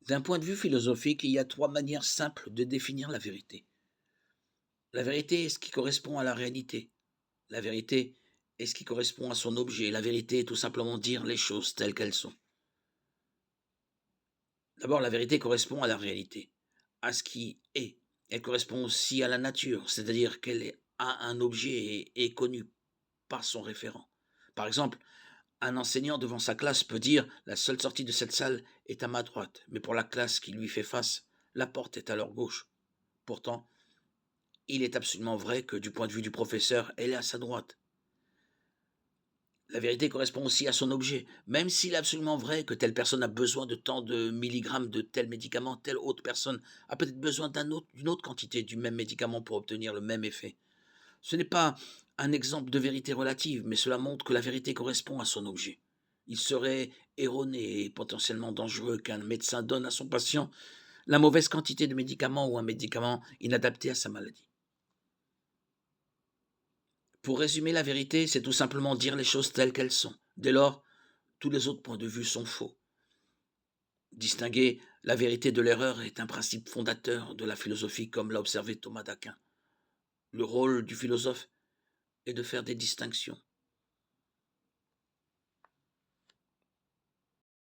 D'un point de vue philosophique, il y a trois manières simples de définir la vérité. La vérité est ce qui correspond à la réalité. La vérité est ce qui correspond à son objet. La vérité est tout simplement dire les choses telles qu'elles sont. D'abord, la vérité correspond à la réalité, à ce qui est. Elle correspond aussi à la nature, c'est-à-dire a un objet et est connue par son référent. Par exemple, un enseignant devant sa classe peut dire: «La seule sortie de cette salle est à ma droite», mais pour la classe qui lui fait face, la porte est à leur gauche. Pourtant, il est absolument vrai que du point de vue du professeur, elle est à sa droite. La vérité correspond aussi à son objet. Même s'il est absolument vrai que telle personne a besoin de tant de milligrammes de tel médicament, telle autre personne a peut-être besoin d'une autre quantité du même médicament pour obtenir le même effet. Ce n'est pas un exemple de vérité relative, mais cela montre que la vérité correspond à son objet. Il serait erroné et potentiellement dangereux qu'un médecin donne à son patient la mauvaise quantité de médicaments ou un médicament inadapté à sa maladie. Pour résumer, la vérité, c'est tout simplement dire les choses telles qu'elles sont. Dès lors, tous les autres points de vue sont faux. Distinguer la vérité de l'erreur est un principe fondateur de la philosophie, comme l'a observé Thomas d'Aquin. Le rôle du philosophe est de faire des distinctions.